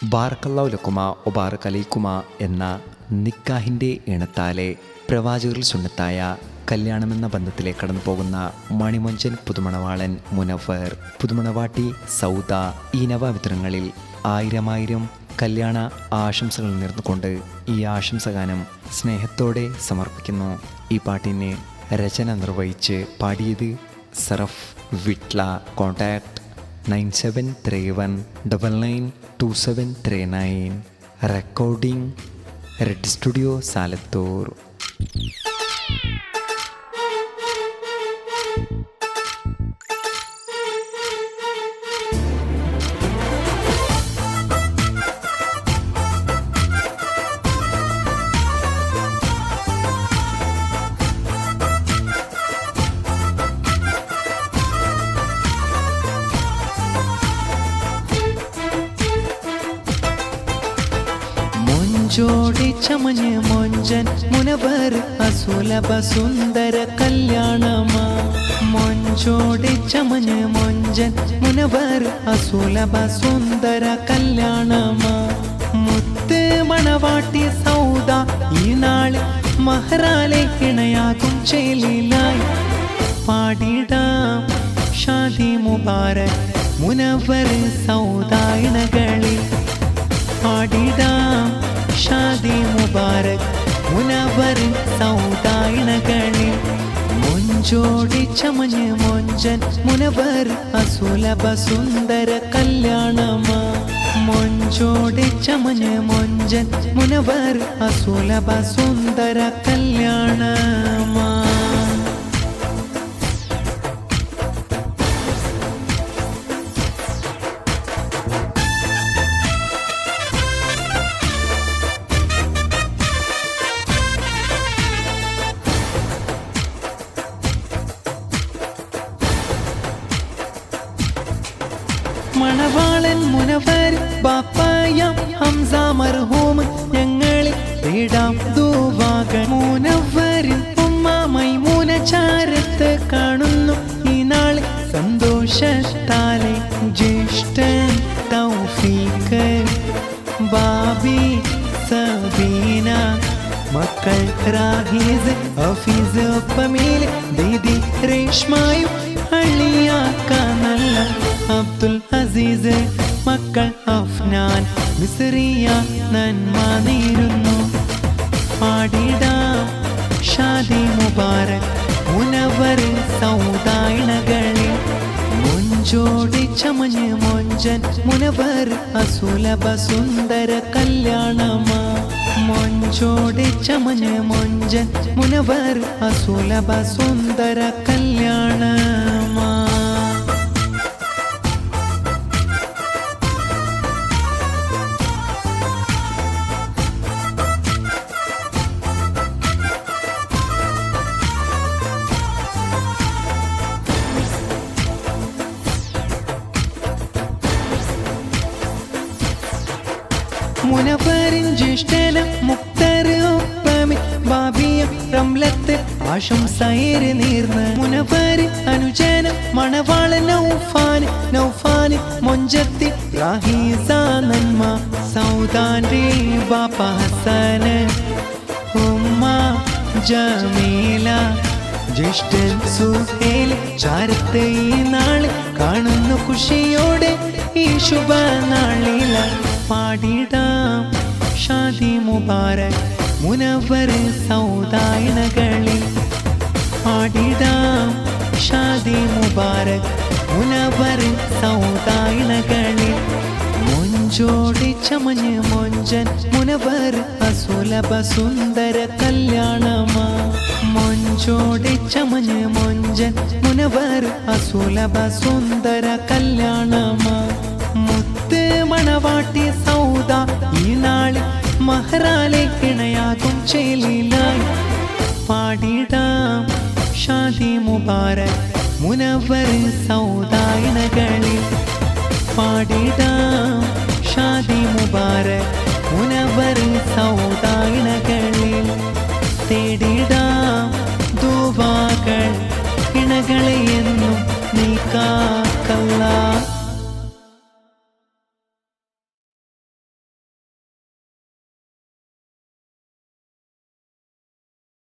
ബാറക്കല്ലാഹു ലക്കുമ ഒബാറക് അലൈക്കുമ എന്ന നിക്കാഹിൻ്റെ ഇണത്താലെ പ്രവാചകരിൽ സുന്നത്തായ കല്യാണമെന്ന ബന്ധത്തിലേക്ക് കടന്നു പോകുന്ന മണിമൊഞ്ചൻ പുതുമണവാളൻ മുനവർ, പുതുമണവാട്ടി സൗദ ഈ നവമിത്രങ്ങളിൽ ആയിരമായിരം കല്യാണ ആശംസകൾ നേർന്നുകൊണ്ട് ഈ ആശംസഗാനം സ്നേഹത്തോടെ സമർപ്പിക്കുന്നു. ഈ പാട്ടിനെ രചന നിർവഹിച്ച് പാടിയത് Saraf Vitla. Contact 9731992739. Recording red studio Salathur. ജോടി ചമഞ്ഞ് മൊഞ്ചൻ മുനവർ അസുലഭ സുന്ദര കല്യാണമാ. മൊഞ്ചോടി ചമഞ്ഞ് മൊഞ്ചൻ മുനവർ അസുലഭ സുന്ദര കല്യാണമാ. മുത്ത് മണവാട്ടി സൗദ ഈ നാള് മഹറാലെ ഇണയാകും ചേലിലായി പാടിടാം ഷാദി മുബാരക് മുനവർ സൗദ ഇണകളിൽ പാടിടാം ഷാദി മുബാരക് മുനവർ സൗദ ഇണകളിൽ. മൊഞ്ചോടി ചമഞ്ഞ് മൊഞ്ചൻ മുനവർ അസുലഭ സുന്ദര കല്യാണമാ. മൊഞ്ചോടി ചമഞ്ഞ് മൊഞ്ചൻ മുനവർ അസുലഭ സുന്ദര കല്യാണമാ. മണവാളൻ മുനവർ ബാപ്പായം ഹംസ മർഹൂം ഞങ്ങളിൽ ഇടാം ദുവാകൾ. മുനവരിൻ ഉമ്മ മൈമൂന ചാരത്ത് കാണുന്നു ഈ നാളിൽ സന്തോഷത്താലെ. ജ്യേഷ്ഠൻ തൗഫീഖ് ബാബി സബീന മക്കൾ റാഹിസ് ഹഫീസ് ഒപ്പമേൽ ദീദി രേഷ്മായും അള്ളിയാക്കാനല്ല അബ്ദുൽ അസീസ് മക്കൾ അഫ്നാൻ മിസ്രിയ നന്മ നേരുന്നു. പാടിടാം ഷാദി മുബാരക് മുനവർ സൗദ ഇണകളിൽ. മൊഞ്ചോടി ചമഞ്ഞ് മൊഞ്ചൻ മുനവർ അസുലഭ സുന്ദര കല്യാണമാ. മൊഞ്ചോടി ചമഞ്ഞ് മൊഞ്ചൻ മുനവർ അസുലഭ സുന്ദര കല്യാണമാ. മുനവറിൻ ജ്യേഷ്ഠനും മുക്തർ ഒപ്പമി ബാബിയ റംലത്ത് ആശംസയേറെ നേർന്ന്. മുനവറിൻ അനുജനം മണവാളൻ നൗഫാൻ മൊഞ്ചത്തി റാഹീസ നന്മ. സൗദാന്റെ ബാപ്പ ഹസന് ഉമ്മ ജമീല ജ്യേഷ്ഠൻ സുഹേൽ ചാരത്ത് ഈ നാള് കാണുന്നു ഖുഷിയോടെ ഈ ശുഭ നാളില. പാടിടാം ഷാദി മുബാരക് മുനവർ സൗദ ഇണകളിൽ. പാടിടാം ഷാദി മുബാരക് മുനവർ സൗദ ഇണകളിൽ. മൊഞ്ചോടി ചമഞ്ഞ് മൊഞ്ചൻ മുനവർ അസുലഭ സുന്ദര കല്യാണമാ. മൊഞ്ചോടി ചമഞ്ഞ് മൊഞ്ചൻ മുനവർ അസുലഭ സുന്ദര കല്യാണമാ. മുത്ത് മണവാട്ടി സൗദ ഈ നാളിൽ മഹറാലെ ഇണയാകും ചേലിലായി പാടിടാം ഷാദി മുബാരക് മുനവർ സൗദ ഇണകളിൽ. പാടിടാം ഷാദി മുബാരക്